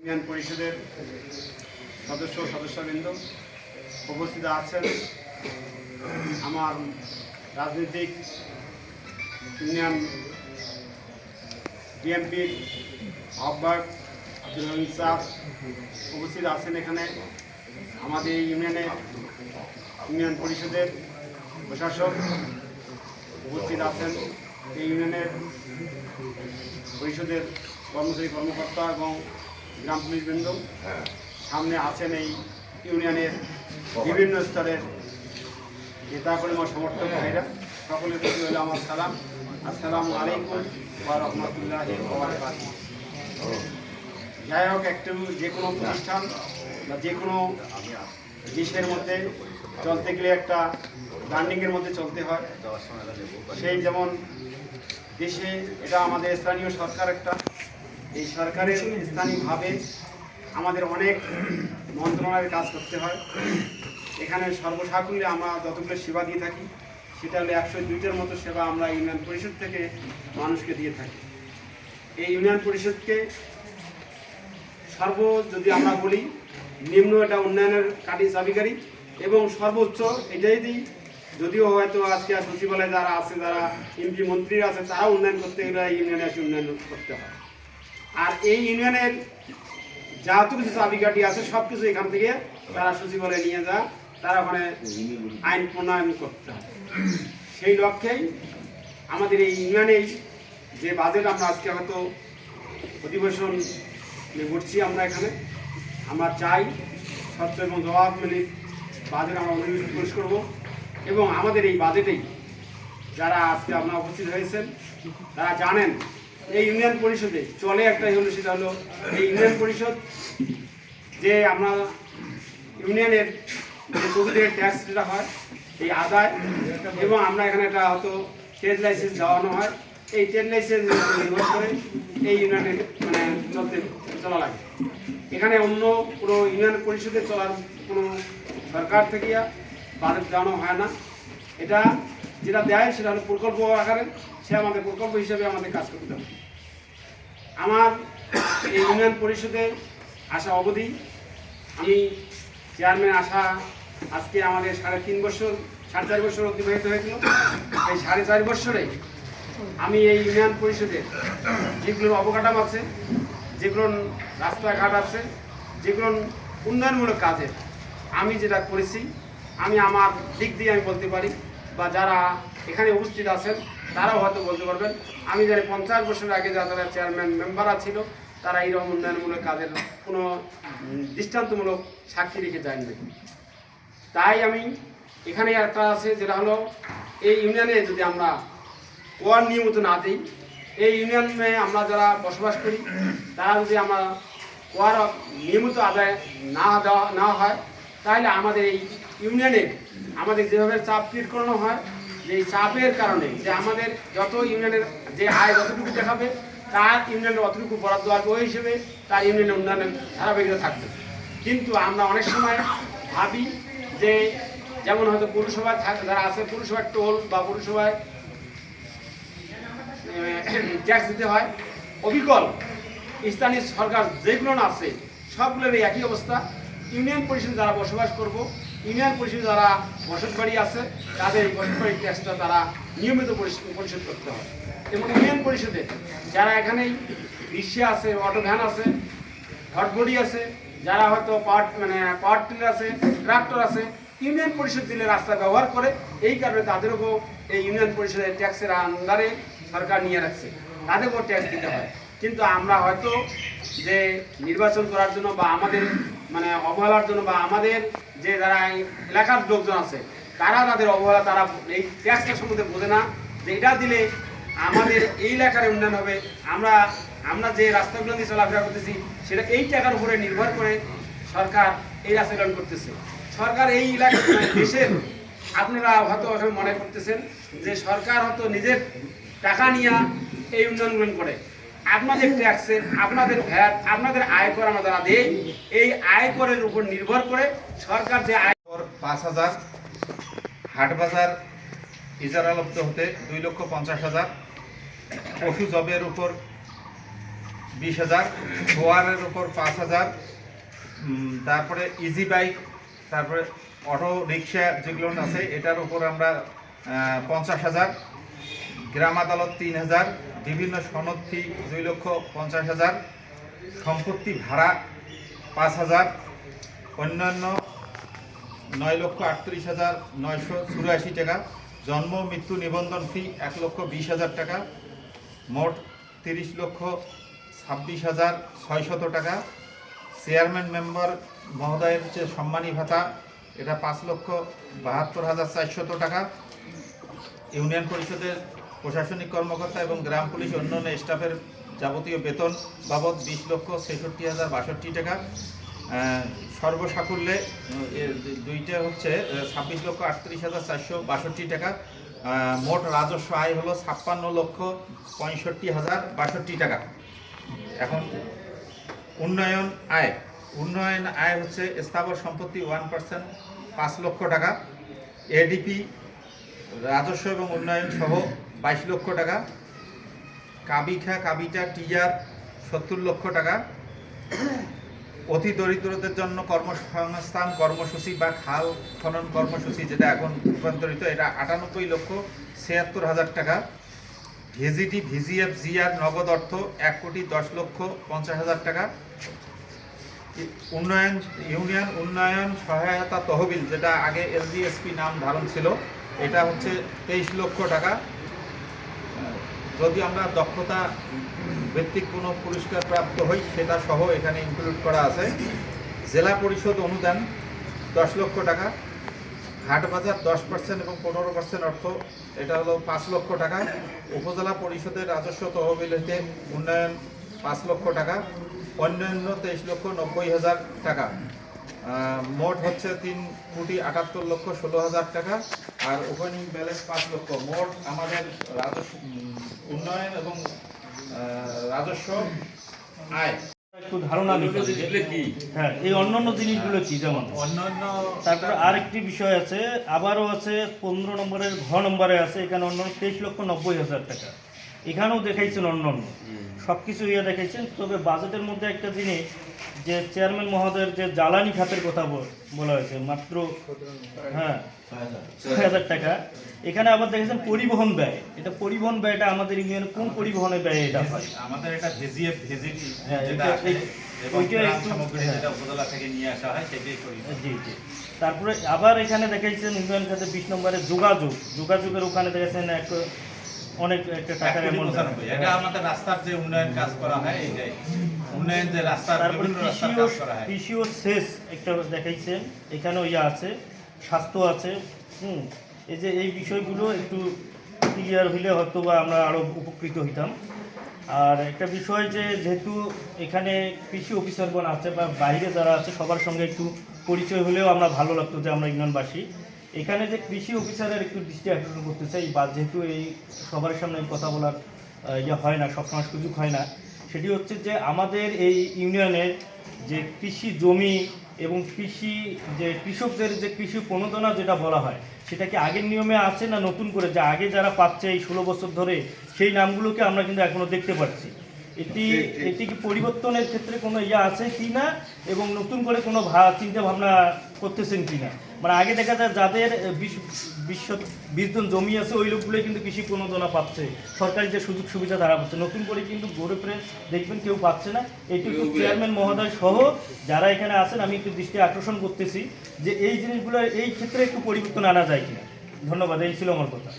Union পরিষদের সদস্যবৃন্দ উপস্থিত আছেন। আমার রাজনৈতিক ইউনিয়ন বিএনপির আহ্বায়ক আব্দুল হামিদ স্যার উপস্থিত আছেন। এখানে আমাদের ইউনিয়ন পরিষদের প্রশাসক উপস্থিত আছেন। এই ইউনিয়নের পরিষদের কর্মকর্তা এবং গ্রাম পুলিশ বৃন্দ সামনে আছেন। এই ইউনিয়নের বিভিন্ন স্তরের নেতাকর্মী ও সমর্থক ভাইরা, সকলের প্রতি হলো আমার সালাম। আসসালামু আলাইকুম ওয়া রাহমাতুল্লাহি ওয়া বারাকাতুহু। যাই হোক, যে কোনো প্রতিষ্ঠান বা যে কোনো দেশের মধ্যে চলতে গেলে একটা ব্র্যান্ডিংয়ের মধ্যে চলতে হয়। সেই যেমন দেশে এটা আমাদের স্থানীয় সরকার একটা, এই সরকারের স্থানীয়ভাবে আমাদের অনেক মন্ত্রণালয়ের কাজ করতে হয়। এখানে সর্বসাকুল্যে আমরা যতগুলো সেবা দিয়ে থাকি সেটা হলো 102টার মতো সেবা আমরা ইউনিয়ন পরিষদ থেকে মানুষকে দিয়ে থাকি। এই ইউনিয়ন পরিষদকে যদি আমরা বলি নিম্ন এটা উন্নয়নের চাবিকারী এবং সর্বোচ্চ এটাই দিই। যদিও হয়তো আজকে সচিবালয়ে যারা আছে, যারা এমপি মন্ত্রীরা আছে, তারা উন্নয়ন করতে গেলে ইউনিয়নে এসে উন্নয়ন করতে হয়। আর এই ইউনিয়নের যত কিছু চাবিকাঠি আছে সব কিছু এখান থেকে তারা সচিবালয়ে নিয়ে যায়, তারা ওখানে আইন প্রণয়ন করতে হয়। সেই লক্ষ্যেই আমাদের এই ইউনিয়নেই যে বাজেট আমরা আজকে হয়তো অধিবেশন করছি, আমরা চাই স্বচ্ছ এবং জবাবদিহির বাজেট আমরা অধিবেশন পেশ করব। এবং আমাদের এই বাজেটেই যারা আজকে আপনারা উপস্থিত হয়েছেন তারা জানেন এই ইউনিয়ন পরিষদে চলে একটাই হলো, সেটা হলো এই ইউনিয়ন পরিষদ যে আমরা ইউনিয়নের যে প্রকৃতির ট্যাক্স যেটা হয় এই আদায়, এবং আমরা এখানে একটা হয়তো ট্রেড লাইসেন্স দেওয়ানো হয়। এই ট্রেড লাইসেন্স নির্ভর করে এই ইউনিয়নে চলা লাগে। এখানে অন্য কোনো ইউনিয়ন পরিষদে চলার কোনো সরকার থেকে বাজেট দেওয়ানো হয় না। এটা যেটা দেয় সেটা হলো প্রকল্প আকারে, সে আমাদের প্রকল্প হিসেবে আমাদের কাজ করতে হবে। আমার এই ইউনিয়ন পরিষদে আসা অবধি আমি চেয়ারম্যান আজকে আমাদের 3.5 বছর 4.5 বছর অতিবাহিত হয়েছিল। এই 4.5 বছরে আমি এই ইউনিয়ন পরিষদের যেগুলো অবকাঠামো আছে, যেগুলো রাস্তাঘাট আছে, যেগুলো উন্নয়নমূলক কাজে আমি যেটা করেছি, আমি আমার দিক দিয়ে আমি বলতে পারি, বা যারা এখানে উপস্থিত আছেন তারাও হয়তো বলতে পারবেন। আমি জানি 50 বছর আগে যারা চেয়ারম্যান মেম্বাররা ছিল তারা এইরকম উন্নয়নমূলক কাজের কোনো দৃষ্টান্তমূলক সাক্ষী রেখে যায়নি। তাই আমি এখানে একটা আছে যেটা হলো এই ইউনিয়নে যদি আমরা কর নিয়মিত না দিই, এই ইউনিয়নে আমরা যারা বসবাস করি তারা যদি আমরা কর নিয়মিত আদায় না হয়, তাহলে আমাদের এই ইউনিয়নে আমাদের যেভাবে চাপ ক্রিয়েট করানো হয়, যে এই চাপের কারণে যে আমাদের যত ইউনিয়নের যে আয় যতটুকু দেখাবে তার ইউনিয়নের অতটুকু বরাদ্দ আসবে, ওই হিসেবে তার ইউনিয়নের উন্নয়নের ধারাবাহিকতা থাকবে। কিন্তু আমরা অনেক সময় ভাবি যে যেমন হয়তো পৌরসভায় যারা আছে, পৌরসভার টোল বা পৌরসভায় ট্যাক্স দিতে হয়, অবিকল স্থানীয় সরকার যেগুলো আছে সবগুলোর একই অবস্থা। ইউনিয়ন পরিষদে যারা বসবাস করব, ইউনিয়ন পরিষদে যারা বসতবাড়ি আছে তাদের এই বসতবাড়ির ট্যাক্সটা তারা নিয়মিত পরিশোধ করতে হয়। এবং ইউনিয়ন পরিষদে যারা এখানেই রিক্সা আছে, অটো ভ্যান আছে, হটবডি আছে, যারা হয়তো পাওয়ার টিলার আছে, ট্রাক্টর আছে, ইউনিয়ন পরিষদ দিলে রাস্তা ব্যবহার করে, এই কারণে তাদেরকেও এই ইউনিয়ন পরিষদের ট্যাক্সের আন্ডারে সরকার নিয়ে রাখছে, তাদেরকেও ট্যাক্স দিতে হয়। কিন্তু আমরা হয়তো যে নির্বাচন করার জন্য বা আমাদের অবহেলার জন্য, বা আমাদের যে যারা এলাকার লোকজন আছে তাদের অবহেলা, তারা এই ট্যাক্সটার সম্বন্ধে বোঝে না যে এটা দিলে আমাদের এই এলাকার উন্নয়ন হবে। আমরা যে রাস্তাগুলো দিয়ে চলাফেরা করতেছি সেটা এই টাকার উপরে নির্ভর করে সরকার এই রাস্তাগুলো করতেছে। সরকার এই এলাকা দেশের, আপনারা হয়তো মনে করতেছেন যে সরকার হয়তো নিজের টাকা নিয়ে এই উন্নয়নগুলো করে। আপনাদের ট্যাক্সের, আপনাদের ভ্যাট, আপনাদের আয়কর আমরা যারা দেই, এই আয়করের উপর নির্ভর করে সরকার যে আয়কর 5,000, হাট বাজার ইজারালব্ধ হতে 2,50,000, পশু জবের উপর 20,000, ফোয়ারের উপর 5,000, তারপরে ইজি বাইক, তারপরে অটো রিক্সা যেগুলো আছে এটার উপর আমরা 50,000, গ্রাম আদালত 3,000, বিভিন্ন সনদ ফি 2,50,000, সম্পত্তি ভাড়া 5,000, অন্যান্য 9,38,984 টাকা, জন্ম মৃত্যু নিবন্ধন ফি 1,20,000 টাকা, মোট 30,26,600 টাকা। চেয়ারম্যান মেম্বার মহোদয়ের যে সম্মানী ভাতা এটা 5,72,400 টাকা। ইউনিয়ন পরিষদের প্রশাসনিক কর্মকর্তা এবং গ্রাম পুলিশ অন্যান্য স্টাফের যাবতীয় বেতন বাবদ 20,66,062 টাকা। সর্বসাকুল্যে দুইটা হচ্ছে 26,38,462 টাকা। মোট রাজস্ব আয় হলো 56,65,062 টাকা। এখন উন্নয়ন আয় হচ্ছে স্থাবর সম্পত্তি 1% 5 লক্ষ টাকা, এডিপি রাজস্ব এবং উন্নয়ন সহ 22 লক্ষ টাকা, কাবিটা টিআর 70 লক্ষ টাকা, অতি দরিদ্রদের জন্য কর্মসংস্থান কর্মসূচি বা খাল খনন কর্মসূচি যেটা এখন রূপান্তরিত, এটা 98,76,000 টাকা, ভিজিটি ভিজিএফ জিআর নগদ অর্থ 1,10,50,000 টাকা, ইউনিয়ন উন্নয়ন সহায়তা তহবিল যেটা আগে এলজিএসপি নাম ধারণ ছিল এটা হচ্ছে 23 লক্ষ টাকা। যদি আমরা দক্ষতা ভিত্তিক কোনো পুরস্কার প্রাপ্ত হই সেটা সহ এখানে ইনক্লুড করা আছে। জেলা পরিষদ অনুদান 10 লক্ষ টাকা, হাটবাজার 10% এবং 15% অর্থ এটা হলো 5 লক্ষ টাকা, উপজেলা পরিষদের রাজস্ব তহবিল হতে উন্নয়ন 5 লক্ষ টাকা, অন্যান্য 23,90,000 টাকা, মোট হচ্ছে 3,78,16,000 টাকা, আর ওপেনিং ব্যালেন্স 5 লক্ষ। মোট আমাদের রাজস্ব উন্নয়ন এবং রাজস্ব আয় একটু ধারণা দিতে কি হ্যাঁ এই অন্যান্য জিনিসগুলো কি যেমন অন্যান্য তারপর আরেকটি বিষয় আছে, আবারও আছে 15 নম্বরের ঘ নম্বরে আছে এখানে অন্যান্য 23,90,000 টাকা, এখানেও দেখাইছেন অন্যান্য সব কিছু ইয়ে দেখাইছেন। তবে বাজেটের মধ্যে একটা জিনিস যে চেয়ারম্যান মহোদয়ের যে জ্বালানি খাতের কথা বলা হয়েছে মাত্র 6,000 টাকা, এখানে আবার দেখেছেন পরিবহন ব্যয়, এটা পরিবহন ব্যয়টা আমাদের ইউনিয়নে কোন পরিবহনের ব্যয় এটা হয়? আমাদের এটা ভিজিএফ ভিজিটি হ্যাঁ, যেটা এটা আছে এবং ওইটা গ্রাম একটু সামগ্রী যেটা উপজেলা থেকে নিয়ে আসা হয় সেটাই করি। জি জি। তারপরে আবার এখানে দেখাইছেন ইউনিয়ন খাতে 20 নম্বরে যোগাযোগের ওখানে দেখেছেন অনেক একটা টাকার অ্যামাউন্ট। এটা আমাদের রাস্তার যে উন্নয়ন কাজ করা হয় এইটাই উন্নয়ন যে রাস্তার তারপরে বিভিন্ন রাস্তার কাজ করা হয়। কৃষিও শেষ একটা দেখাইছেন, এখানেও ইয়ে আছে, স্বাস্থ্য আছে। এই যে এই বিষয়গুলো একটু ক্লিয়ার হইলে হয়তো বা আমরা আরও উপকৃত হইতাম। আর একটা বিষয় যে যেহেতু এখানে কৃষি অফিসারগণ আছে বা বাইরে যারা আছে সবার সঙ্গে একটু পরিচয় হলেও আমরা ভালো লাগতো যে আমরা ইউনিয়নবাসী এখানে যে কৃষি অফিসারের একটু দৃষ্টি আকর্ষণ করতে চাই, বা যেহেতু এই সবার সামনে কথা বলার ইয়ে হয় না, সবসময় সুযোগ হয় না, সেটি হচ্ছে যে আমাদের এই ইউনিয়নের যে কৃষি জমি এবং কৃষকদের যে কৃষি প্রণোদনা যেটা বলা হয় সেটা কি আগের নিয়মে আছে না নতুন করে যে আগে যারা পাচ্ছে এই 16 বছর ধরে সেই নামগুলোকে আমরা কিন্তু এখনো দেখতে পাচ্ছি। এটি কি পরিবর্তনের ক্ষেত্রে কোনো ইয়ে আছে কি না এবং নতুন করে কোনো চিন্তা ভাবনা করতেছেন কি না? মানে আগে দেখা যায় যাদের 20 জন জমি আছে ওই লোকগুলোই কিন্তু কৃষি প্রণোদনা পাচ্ছে, সরকারি যে সুযোগ সুবিধা তারা পাচ্ছে, নতুন করে কিন্তু গড়ে ফিরে দেখবেন কেউ পাচ্ছে না। এইটুকু চেয়ারম্যান মহোদয় সহ যারা এখানে আছেন আমি একটু দৃষ্টি আকর্ষণ করতেছি যে এই জিনিসগুলো এই ক্ষেত্রে একটু পরিবর্তন আনা যায় কিনা। ধন্যবাদ, এই ছিল আমার কথা।